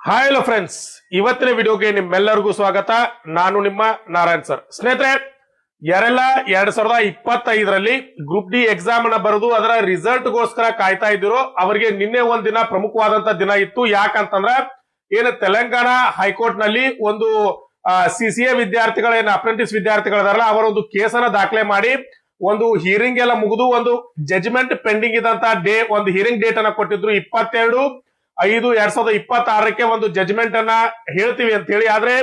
Hi hello friends, ಇವತ್ತಿನ ವಿಡಿಯೋಗೆ ನಿಮ್ಮೆಲ್ಲರಿಗೂ ಸ್ವಾಗತ. ನಾನು ನಿಮ್ಮ ನಾರಾಯಣ್ ಸರ್. ಸ್ನೇಹಿತರೆ, ಯಾರೆಲ್ಲ 2025ರಲ್ಲಿ ಗ್ರೂಪ್ ಡಿ ಎಕ್ಸಾಮ್ ಅನ್ನ ಬರೆದು ಅದರ ರಿಸಲ್ಟ್ ಗೋಸ್ಕರ ಕಾಯ್ತಾ ಇದ್ದೀರೋ ಅವರಿಗೆ ನಿನ್ನೆ ಒಂದ್ ದಿನ ಪ್ರಮುಖವಾದಂತ ದಿನ ಇತ್ತು. ಯಾಕಂತಂದ್ರ ಏನು ತೆಲಂಗಾಣ ಹೈಕೋರ್ಟ್ ನಲ್ಲಿ ಒಂದು CCA ವಿದ್ಯಾರ್ಥಿಗಳ ಏನು ಅಪ್ರೆಂಟಿಸ್ ವಿದ್ಯಾರ್ಥಿಗಳಿದಾರಲ್ಲ ಅವರ ಒಂದು ಕೇಸನ್ನ ದಾಖಲೆ ಮಾಡಿ ಒಂದು ಹಿಯರಿಂಗ್ ಎಲ್ಲ ಮುಗಿದು ಒಂದು ಜಡ್ಜ್ಮೆಂಟ್ ಪೆಂಡಿಂಗ್ ಇದ್ದಂತ ಒಂದು ಹಿಯರಿಂಗ್ ಡೇಟ್ ಅನ್ನ ಕೊಟ್ಟಿದ್ರು. 22/5/2026 ಒಂದು ಜಡ್ಜ್ಮೆಂಟ್ ಅನ್ನ ಹೇಳ್ತೀವಿ ಅಂತ ಹೇಳಿ. ಆದ್ರೆ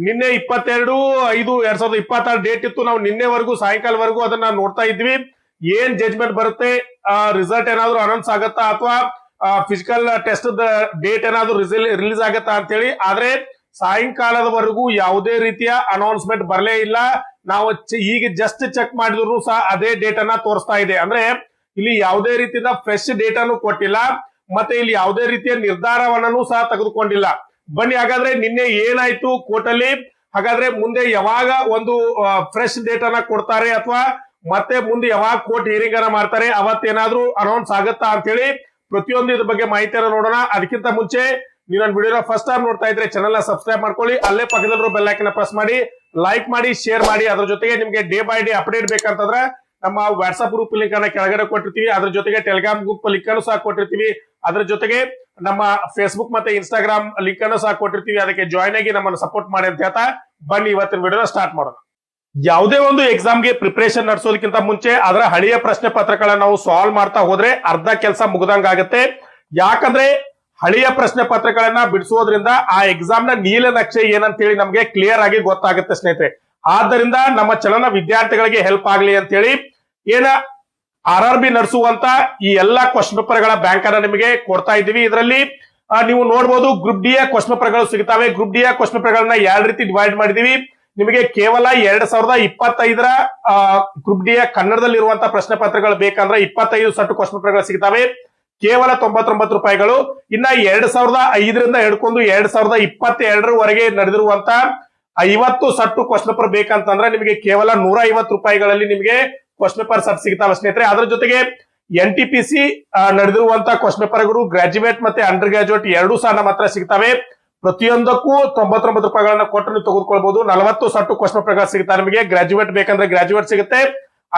ನಿನ್ನೆ 22/5/2026 ಡೇಟ್ ಇತ್ತು. ನಾವು ನಿನ್ನೆವರೆಗೂ ಸಾಯಂಕಾಲವರೆಗೂ ಅದನ್ನ ನೋಡ್ತಾ ಇದ್ವಿ. ಏನ್ ಜಡ್ಜ್ಮೆಂಟ್ ಬರುತ್ತೆ, ರಿಸಲ್ಟ್ ಏನಾದ್ರು ಅನೌನ್ಸ್ ಆಗತ್ತಾ ಅಥವಾ ಫಿಸಿಕಲ್ ಟೆಸ್ಟ್ ಡೇಟ್ ಏನಾದ್ರು ರಿಲೀಸ್ ಆಗತ್ತಾ ಅಂತ ಹೇಳಿ. ಆದ್ರೆ ಸಾಯಂಕಾಲದವರೆಗೂ ಯಾವುದೇ ರೀತಿಯ ಅನೌನ್ಸ್ಮೆಂಟ್ ಬರಲೇ ಇಲ್ಲ. ನಾವು ಈಗ ಜಸ್ಟ್ ಚೆಕ್ ಮಾಡಿದ್ರು ಸಹ ಅದೇ ಡೇಟ್ ಅನ್ನ ತೋರಿಸ್ತಾ ಇದೆ. ಅಂದ್ರೆ ಇಲ್ಲಿ ಯಾವುದೇ ರೀತಿಯ ಫ್ರೆಶ್ ಡೇಟ್ ಅನ್ನು ಕೊಟ್ಟಿಲ್ಲ, ಮತ್ತೆ ಇಲ್ಲಿ ಯಾವುದೇ ರೀತಿಯ ನಿರ್ಧಾರವನ್ನು ಸಹ ತೆಗೆದುಕೊಂಡಿಲ್ಲ. ಬನ್ನಿ ಹಾಗಾದ್ರೆ ನಿನ್ನೆ ಏನಾಯ್ತು ಕೋರ್ಟ್ ಅಲ್ಲಿ, ಹಾಗಾದ್ರೆ ಮುಂದೆ ಯಾವಾಗ ಒಂದು ಫ್ರೆಶ್ ಡೇಟ್ ಅನ್ನ ಕೊಡ್ತಾರೆ ಅಥವಾ ಮತ್ತೆ ಮುಂದೆ ಯಾವಾಗ ಕೋರ್ಟ್ ಹಿಯರಿಂಗ್ ಅನ್ನ ಮಾಡ್ತಾರೆ, ಅವತ್ತೇನಾದ್ರೂ ಅನೌನ್ಸ್ ಆಗತ್ತಾ ಅಂತ ಹೇಳಿ ಪ್ರತಿಯೊಂದು ಇದ್ರ ಬಗ್ಗೆ ಮಾಹಿತಿಯನ್ನು ನೋಡೋಣ. ಅದಕ್ಕಿಂತ ಮುಂಚೆ ನೀವು ನನ್ನ ವಿಡಿಯೋನ ಫಸ್ಟ್ ಟೈಮ್ ನೋಡ್ತಾ ಇದ್ರೆ ಚಾನೆಲ್ ನ ಸಬ್ಸ್ಕ್ರೈಬ್ ಮಾಡ್ಕೊಳ್ಳಿ. ಅಲ್ಲೇ ಪಕ್ಕದಲ್ಲಿರೋ ಬೆಲ್ ಐಕಾನ್ ಪ್ರೆಸ್ ಮಾಡಿ, ಲೈಕ್ ಮಾಡಿ, ಶೇರ್ ಮಾಡಿ. ಅದ್ರ ಜೊತೆಗೆ ನಿಮ್ಗೆ ಡೇ ಬೈ ಡೇ ಅಪ್ಡೇಟ್ ಬೇಕಂತಂದ್ರೆ ನಮ್ಮ ವಾಟ್ಸ್ಆಪ್ ಗ್ರೂಪ್ ಲಿಂಕ್ ಅನ್ನ ಕೆಳಗಡೆ ಕೊಟ್ಟಿರ್ತೀವಿ. ಅದ್ರ ಜೊತೆಗೆ ಟೆಲಿಗ್ರಾಮ್ ಗ್ರೂಪ್ ಲಿಂಕ್ ಅನ್ನು ಸಹ ಕೊಟ್ಟಿರ್ತೀವಿ. ಅದ್ರ ಜೊತೆಗೆ ನಮ್ಮ ಫೇಸ್ಬುಕ್ ಮತ್ತೆ ಇನ್ಸ್ಟಾಗ್ರಾಮ್ ಲಿಂಕ್ ಅನ್ನು ಸಹ ಕೊಟ್ಟಿರ್ತೀವಿ. ಅದಕ್ಕೆ ಜಾಯ್ನ್ ಆಗಿ ನಮ್ಮನ್ನು ಸಪೋರ್ಟ್ ಮಾಡಿ ಅಂತ ಹೇಳ್ತಾ ಬನ್ನಿ ಇವತ್ತಿನ ವಿಡಿಯೋನ ಸ್ಟಾರ್ಟ್ ಮಾಡೋಣ. ಯಾವುದೇ ಒಂದು ಎಕ್ಸಾಮ್ಗೆ ಪ್ರಿಪರೇಷನ್ ನಡೆಸೋದಕ್ಕಿಂತ ಮುಂಚೆ ಅದರ ಹಳೆಯ ಪ್ರಶ್ನೆ ಪತ್ರಗಳನ್ನ ನಾವು ಸಾಲ್ವ್ ಮಾಡ್ತಾ ಹೋದ್ರೆ ಅರ್ಧ ಕೆಲಸ ಮುಗ್ದಂಗ ಆಗುತ್ತೆ. ಯಾಕಂದ್ರೆ ಹಳೆಯ ಪ್ರಶ್ನೆ ಪತ್ರಗಳನ್ನ ಬಿಡಿಸೋದ್ರಿಂದ ಆ ಎಕ್ಸಾಮ್ ನ ನೀಲನಕ್ಷೆ ಏನಂತ ಹೇಳಿ ನಮ್ಗೆ ಕ್ಲಿಯರ್ ಆಗಿ ಗೊತ್ತಾಗುತ್ತೆ ಸ್ನೇಹಿತರೆ. ಆದ್ದರಿಂದ ನಮ್ಮ ಚಲನ ವಿದ್ಯಾರ್ಥಿಗಳಿಗೆ ಹೆಲ್ಪ್ ಆಗ್ಲಿ ಅಂತ ಹೇಳಿ RRB ನಡೆಸುವಂತ ಈ ಎಲ್ಲಾ ಕ್ವಶನ್ ಪೇಪರ್ ಗಳ ಬ್ಯಾಂಕ್ ಅನ್ನ ನಿಮಗೆ ಕೊಡ್ತಾ ಇದ್ದೀವಿ. ಇದರಲ್ಲಿ ನೀವು ನೋಡಬಹುದು ಗ್ರೂಪ್ ಡಿ ಯ ಕ್ವಶನ್ ಪೇಪರ್ ಗಳು ಸಿಗ್ತವೆ. ಗ್ರೂಪ್ ಡಿ ಯ ಕ್ವಶನ್ ಪೇಪರ್ ಗಳನ್ನ ಎರಡು ರೀತಿ ಡಿವೈಡ್ ಮಾಡಿದೀವಿ. ನಿಮಗೆ ಕೇವಲ 2025ರ ಗ್ರೂಪ್ ಡಿ ಯ ಕನ್ನಡದಲ್ಲಿ ಇರುವಂತಹ ಪ್ರಶ್ನೆ ಪತ್ರಗಳು ಬೇಕಂದ್ರೆ 25 ಸೆಟ್ ಕ್ವಶನ್ ಪೇಪರ್ ಗಳು ಸಿಗ್ತವೆ, ಕೇವಲ 99 ರೂಪಾಯಿಗಳು. ಇನ್ನ 2005ರಿಂದ ಹಿಡ್ಕೊಂಡು 2022ರವರೆಗೆ ನಡೆದಿರುವಂತ 50 ಸೆಟ್ ಕ್ವಶನ್ ಪೇಪರ್ ಬೇಕಂತಂದ್ರೆ ನಿಮಗೆ ಕೇವಲ 150 ರೂಪಾಯಿಗಳಲ್ಲಿ ನಿಮಗೆ ಕ್ವಶನ್ ಪೇಪರ್ ಸೆಟ್ ಸಿಗ್ತಾವೆ ಸ್ನೇಹಿತರೆ. ಅದ್ರ ಜೊತೆಗೆ NTPC ನಡೆದಿರುವಂತ ಕ್ವಶನ್ ಪೇಪರ್ಗಳು ಗ್ರಾಜುಯೇಟ್ ಮತ್ತೆ ಅಂಡರ್ ಗ್ರಾಜುಯೇಟ್ ಎರಡೂ ಸಹ ನಮ್ಮ ಹತ್ರ ಸಿಗ್ತವೆ. ಪ್ರತಿಯೊಂದಕ್ಕೂ 99 ರೂಪಾಯಿಗಳನ್ನ ಕೊಟ್ಟು ನೀವು ತೆಗೆದುಕೊಳ್ಬಹುದು. 40 ಸೆಟ್ ಕ್ವಶನ್ ಪೇಪರ್ ಸಿಗ್ತಾರೆ ನಿಮಗೆ. ಗ್ರಾಜುಯೇಟ್ ಬೇಕಂದ್ರೆ ಗ್ರಾಜುಯೇಟ್ ಸಿಗುತ್ತೆ,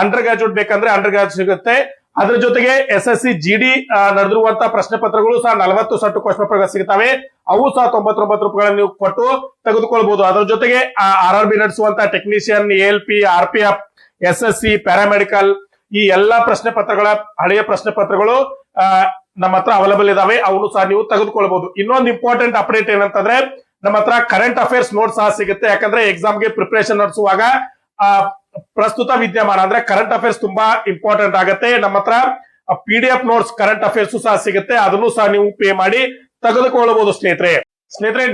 ಅಂಡರ್ ಗ್ರಾಜುಯೇಟ್ ಬೇಕಂದ್ರೆ ಅಂಡರ್ ಗ್ರಾಜುಯೇಟ್ ಸಿಗುತ್ತೆ. ಅದ್ರ ಜೊತೆಗೆ SSC GD ನಡೆದಿರುವಂತ ಪ್ರಶ್ನೆ ಪತ್ರಗಳು ಸಹ 40 ಸೆಟ್ ಕ್ವಶನ್ ಪೇಪರ್ ಸಿಗ್ತವೆ. ಅವು ಸಹ 99 ರೂಪಾಯಿಗಳನ್ನ ನೀವು ಕೊಟ್ಟು ತೆಗೆದುಕೊಳ್ಬಹುದು. ಅದ್ರ ಜೊತೆಗೆ RRB ನಡೆಸುವಂತ technician, ALP, RPF, SSC, paramedical ಈ ಎಲ್ಲಾ ಪ್ರಶ್ನೆ ಪತ್ರಗಳ ಹಳೆಯ ಪ್ರಶ್ನೆ ಪತ್ರಗಳು ನಮ್ಮ ಹತ್ರ ಅವೈಲೇಬಲ್ ಇದಾವೆ. ಅವನು ಸಹ ನೀವು ತೆಗೆದುಕೊಳ್ಬಹುದು. ಇನ್ನೊಂದು ಇಂಪಾರ್ಟೆಂಟ್ ಅಪ್ಡೇಟ್ ಏನಂತಂದ್ರೆ ನಮ್ಮ ಹತ್ರ ಕರೆಂಟ್ ಅಫೇರ್ಸ್ ನೋಟ್ ಸಹ ಸಿಗುತ್ತೆ. ಯಾಕಂದ್ರೆ ಎಕ್ಸಾಮ್ಗೆ ಪ್ರಿಪರೇಷನ್ ನಡೆಸುವಾಗ ಪ್ರಸ್ತುತ ವಿದ್ಯಮಾನ ಅಂದ್ರೆ ಕರೆಂಟ್ ಅಫೇರ್ಸ್ ತುಂಬಾ ಇಂಪಾರ್ಟೆಂಟ್ ಆಗುತ್ತೆ. ನಮ್ಮ ಹತ್ರ PDF ನೋಟ್ಸ್ ಕರೆಂಟ್ ಅಫೇರ್ಸ್ ಸಹ ಸಿಗುತ್ತೆ. ಅದನ್ನು ಸಹ ನೀವು ಪೇ ಮಾಡಿ ತೆಗೆದುಕೊಳ್ಳಬಹುದು ಸ್ನೇಹಿತರೆ.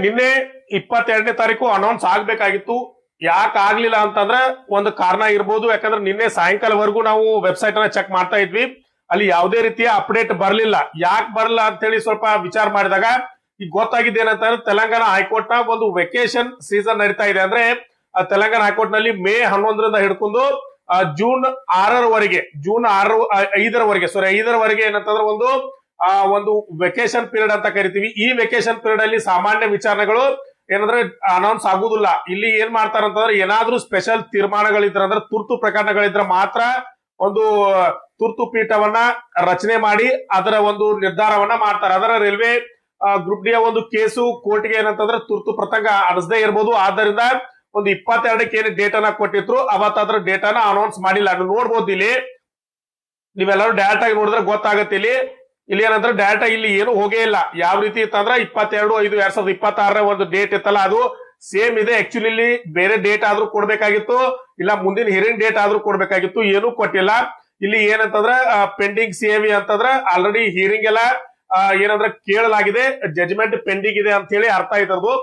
ನಿನ್ನೆ 22ನೇ ತಾರೀಕು ಅನೌನ್ಸ್ ಆಗ್ಬೇಕಾಗಿತ್ತು. ಯಾಕೆ ಆಗ್ಲಿಲ್ಲ ಅಂತಂದ್ರೆ ಒಂದು ಕಾರಣ ಇರ್ಬೋದು. ಯಾಕಂದ್ರೆ ನಿನ್ನೆ ಸಾಯಂಕಾಲವರೆಗೂ ನಾವು ವೆಬ್ಸೈಟ್ ಅನ್ನ ಚೆಕ್ ಮಾಡ್ತಾ ಇದ್ವಿ, ಅಲ್ಲಿ ಯಾವುದೇ ರೀತಿಯ ಅಪ್ಡೇಟ್ ಬರಲಿಲ್ಲ. ಯಾಕೆ ಬರಲ್ಲ ಅಂತ ಹೇಳಿ ಸ್ವಲ್ಪ ವಿಚಾರ ಮಾಡಿದಾಗ ಈಗ ಗೊತ್ತಾಗಿದ್ದು ಏನಂತಂದ್ರೆ ತೆಲಂಗಾಣ ಹೈಕೋರ್ಟ್ ನ ಒಂದು ವೆಕೇಶನ್ ಸೀಸನ್ ನಡೀತಾ ಇದೆ. ಅಂದ್ರೆ ತೆಲಂಗಾಣ ಹೈಕೋರ್ಟ್ ನಲ್ಲಿ ಮೇ 11ರಿಂದ ಹಿಡ್ಕೊಂಡು ಜೂನ್ 5ರವರೆಗೆ ಏನಂತಂದ್ರೆ ಒಂದು ವೆಕೇಶನ್ ಪೀರಿಯಡ್ ಅಂತ ಕರಿತೀವಿ. ಈ ವೆಕೇಶನ್ ಪೀರಿಯಡ್ ಅಲ್ಲಿ ಸಾಮಾನ್ಯ ವಿಚಾರಣೆಗಳು ಏನಂದ್ರೆ ಅನೌನ್ಸ್ ಆಗುದಿಲ್ಲ. ಇಲ್ಲಿ ಏನ್ ಮಾಡ್ತಾರ ಅಂತಂದ್ರೆ ಏನಾದ್ರೂ ಸ್ಪೆಷಲ್ ತೀರ್ಮಾನಗಳಿದ್ರೆ ಅಂದ್ರೆ ತುರ್ತು ಪ್ರಕರಣಗಳಿದ್ರೆ ಮಾತ್ರ ಒಂದು ತುರ್ತು ಪೀಠವನ್ನ ರಚನೆ ಮಾಡಿ ಅದರ ಒಂದು ನಿರ್ಧಾರವನ್ನ ಮಾಡ್ತಾರೆ. ಅದರ ರೈಲ್ವೆ ಗ್ರೂಪ್ ಡಿ ಒಂದು ಕೇಸು ಕೋರ್ಟ್ಗೆ ಏನಂತಂದ್ರೆ ತುರ್ತು ಪ್ರಸಂಗ ಅನಿಸದೇ ಇರ್ಬೋದು. ಆದ್ದರಿಂದ ಒಂದು 22ಕ್ಕೆ ಏನು ಡೇಟ್ ಅನ್ನ ಕೊಟ್ಟಿದ್ರು ಅವತ್ತು ಅದರ ಡೇಟ್ ಅನ್ನ ಅನೌನ್ಸ್ ಮಾಡಿಲ್ಲ. ನೀವು ನೋಡ್ಬೋದು, ಇಲ್ಲಿ ನೀವೆಲ್ಲರೂ ಡೈರೆಕ್ಟ್ ಆಗಿ ನೋಡಿದ್ರೆ ಗೊತ್ತಾಗುತ್ತೆ. ಇಲ್ಲಿ ಏನಂದ್ರೆ ಡೈರೆಕ್ಟ್ ಆಗಿ ಇಲ್ಲಿ ಏನು ಹೋಗೇ ಇಲ್ಲ. ಯಾವ ರೀತಿ ಇತ್ತಂದ್ರೆ 22/5/2026 ಒಂದು ಡೇಟ್ ಇತ್ತಲ್ಲ ಅದು ಸೇಮ್ ಇದೆ. ಆಕ್ಚುಲಿ ಇಲ್ಲಿ ಬೇರೆ ಡೇಟ್ ಆದ್ರೂ ಕೊಡ್ಬೇಕಾಗಿತ್ತು, ಇಲ್ಲ ಮುಂದಿನ ಹಿಯರಿಂಗ್ ಡೇಟ್ ಆದ್ರೂ ಕೊಡ್ಬೇಕಾಗಿತ್ತು, ಏನೂ ಕೊಟ್ಟಿಲ್ಲ. ಇಲ್ಲಿ ಏನಂತಂದ್ರೆ ಪೆಂಡಿಂಗ್ CAV ಅಂತಂದ್ರೆ ಆಲ್ರೆಡಿ ಹಿಯರಿಂಗ್ ಎಲ್ಲ ಏನಂದ್ರೆ ಕೇಳಲಾಗಿದೆ, ಜಡ್ಜ್ಮೆಂಟ್ ಪೆಂಡಿಂಗ್ ಇದೆ ಅಂತ ಹೇಳಿ ಅರ್ಥ ಆಯ್ತದ್ದು.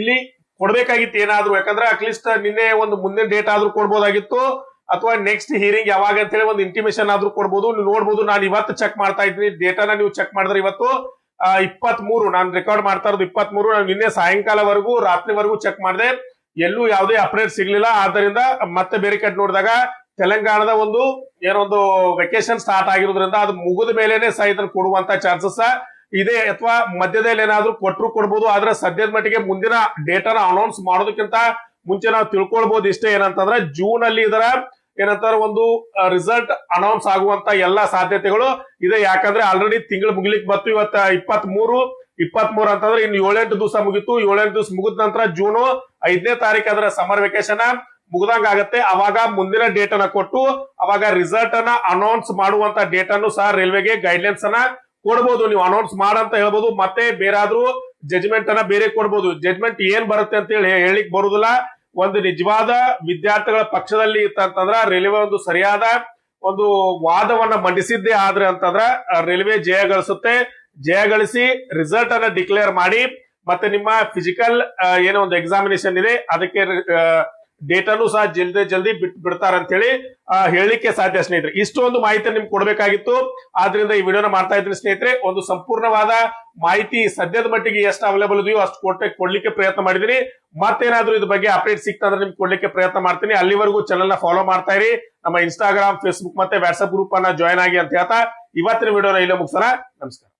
ಇಲ್ಲಿ ಕೊಡ್ಬೇಕಾಗಿತ್ತು ಏನಾದ್ರು, ಯಾಕಂದ್ರೆ ಅಟ್ಲೀಸ್ಟ್ ನಿನ್ನೆ ಒಂದು ಮುಂದಿನ ಡೇಟ್ ಆದ್ರೂ ಕೊಡ್ಬೋದಾಗಿತ್ತು, ಅಥವಾ ನೆಕ್ಸ್ಟ್ ಹಿಯರಿಂಗ್ ಯಾವಾಗ ಅಂತ ಹೇಳಿ ಒಂದು ಇಂಟಿಮೇಷನ್ ಆದ್ರೂ ಕೊಡ್ಬೋದು. ನೀವು ನೋಡ್ಬೋದು, ನಾನು ಇವತ್ತು ಚೆಕ್ ಮಾಡ್ತಾ ಇದ್ದೀನಿ ಡೇಟಾನ. ನೀವು ಚೆಕ್ ಮಾಡಿದ್ರೆ ಇವತ್ತು 23, ನಾನು ರೆಕಾರ್ಡ್ ಮಾಡ್ತಾ ಇರೋದು 23. ನಾನು ನಿನ್ನೆ ಸಾಯಂಕಾಲವರೆಗೂ ರಾತ್ರಿವರೆಗೂ ಚೆಕ್ ಮಾಡಿದೆ, ಎಲ್ಲೂ ಯಾವುದೇ ಅಪ್ಡೇಟ್ ಸಿಗ್ಲಿಲ್ಲ. ಆದ್ದರಿಂದ ಮತ್ತೆ ಬೇರೆ ಕಡೆ ನೋಡಿದಾಗ ತೆಲಂಗಾಣದ ಏನೊಂದು ವೆಕೇಶನ್ ಸ್ಟಾರ್ಟ್ ಆಗಿರೋದ್ರಿಂದ ಅದು ಮುಗಿದ ಮೇಲೆನೆ ಸಹ ಇದನ್ನು ಕೊಡುವಂತ ಚಾನ್ಸಸ್ ಇದೆ ಅಥವಾ ಮಧ್ಯದಲ್ಲಿ ಏನಾದ್ರು ಕೊಟ್ಟರು ಕೊಡ್ಬೋದು. ಆದ್ರೆ ಸದ್ಯದ ಮಟ್ಟಿಗೆ ಮುಂದಿನ ಡೇಟಾನ ಅನೌನ್ಸ್ ಮಾಡೋದಕ್ಕಿಂತ ಮುಂಚೆ ನಾವು ತಿಳ್ಕೊಳ್ಬಹುದು ಇಷ್ಟೇ, ಏನಂತಂದ್ರೆ ಜೂನ್ ಅಲ್ಲಿ ಇದರ ಏನಂತಾರೆ ಒಂದು ರಿಸಲ್ಟ್ ಅನೌನ್ಸ್ ಆಗುವಂತ ಎಲ್ಲಾ ಸಾಧ್ಯತೆಗಳು ಇದೆ. ಯಾಕಂದ್ರೆ ಆಲ್ರೆಡಿ ತಿಂಗಳು ಮುಗಿಲಿಕ್ಕೆ ಬತ್ತು. ಇವತ್ತ 23 ಅಂತಂದ್ರೆ ಇನ್ನು 7-8 ದಿವಸ ಮುಗಿತು. 7-8 ದಿವಸ ಮುಗಿದ ನಂತರ ಜೂನ್ 5ನೇ ತಾರೀಕು ಅದರ ಸಮರ್ ವೆಕೇಶನ್ ಮುಗ್ದಂಗ ಆಗತ್ತೆ. ಅವಾಗ ಮುಂದಿನ ಡೇಟ್ ಅನ್ನ ಕೊಟ್ಟು ಅವಾಗ ರಿಸಲ್ಟ್ ಅನ್ನ ಅನೌನ್ಸ್ ಮಾಡುವಂತ ಡೇಟ್ ಅನ್ನು ಸಹ ರೈಲ್ವೆಗೆ ಗೈಡ್ಲೈನ್ಸ್ ಅನ್ನ ಕೊಡ್ಬೋದು. ನೀವು ಅನೌನ್ಸ್ ಮಾಡಂತ ಹೇಳ್ಬೋದು, ಮತ್ತೆ ಬೇರಾದ್ರೂ ಜಜ್ಮೆಂಟ್ ಅನ್ನ ಬೇರೆ ಕೊಡ್ಬೋದು. ಜಜ್ಮೆಂಟ್ ಏನ್ ಬರುತ್ತೆ ಅಂತ ಹೇಳಿ ಹೇಳಿಕ್ ಬರುದಿಲ್ಲ. ಒಂದು ನಿಜವಾದ ವಿದ್ಯಾರ್ಥಿಗಳ ಪಕ್ಷದಲ್ಲಿ ಇತ್ತಂತಂದ್ರ ರೈಲ್ವೆ ಒಂದು ಸರಿಯಾದ ಒಂದು ವಾದವನ್ನ ಮಂಡಿಸಿದ್ದೇ ಆದ್ರೆ ಅಂತಂದ್ರ ರೈಲ್ವೆ ಜಯ ಗಳಿಸುತ್ತೆ. ಜಯ ಗಳಿಸಿ ರಿಸಲ್ಟ್ ಅನ್ನ ಡಿಕ್ಲೇರ್ ಮಾಡಿ ಮತ್ತೆ ನಿಮ್ಮ ಫಿಸಿಕಲ್ ಏನೋ ಒಂದು ಎಕ್ಸಾಮಿನೇಷನ್ ಇದೆ ಅದಕ್ಕೆ ಡೇಟ್ ಅನ್ನು ಸಹ ಜಲ್ದಿ ಬಿಡ್ತಾರೆ ಅಂತ ಹೇಳಿ ಹೇಳಲಿಕ್ಕೆ ಸಾಧ್ಯ ಸ್ನೇಹಿತರೆ. ಇಷ್ಟು ಒಂದು ಮಾಹಿತಿ ನಿಮ್ಗೆ ಕೊಡ್ಬೇಕಾಗಿತ್ತು, ಆದ್ರಿಂದ ಈ ವಿಡಿಯೋನ ಮಾಡ್ತಾ ಇದ್ದೀನಿ ಸ್ನೇಹಿತರೆ. ಒಂದು ಸಂಪೂರ್ಣವಾದ ಮಾಹಿತಿ ಸದ್ಯದ ಮಟ್ಟಿಗೆ ಎಷ್ಟು ಅವೈಲೇಬಲ್ ಇದೆಯೋ ಅಷ್ಟು ಕೊಡ್ಲಿಕ್ಕೆ ಪ್ರಯತ್ನ ಮಾಡಿದೀನಿ. ಮತ್ತೇನಾದ್ರೂ ಇದ್ರ ಬಗ್ಗೆ ಅಪ್ಡೇಟ್ ಸಿಕ್ತಂದ್ರೆ ನಿಮ್ಗೆ ಕೊಡ್ಲಿಕ್ಕೆ ಪ್ರಯತ್ನ ಮಾಡ್ತೀನಿ. ಅಲ್ಲಿವರೆಗೂ ಚಾನೆಲ್ ನ ಫಾಲೋ ಮಾಡ್ತಾ ಇರಿ. ನಮ್ಮ ಇನ್ಸ್ಟಾಗ್ರಾಮ್, ಫೇಸ್ಬುಕ್ ಮತ್ತೆ ವಾಟ್ಸ್ಆಪ್ ಗ್ರೂಪ್ ಅನ್ನ ಜಾಯ್ನ್ ಆಗಿ ಅಂತ ಹೇಳ್ತಾ ಇವತ್ತಿನ ವಿಡಿಯೋನ ಇಲ್ಲೇ ಮುಗಿಸೋಣ. ನಮಸ್ಕಾರ.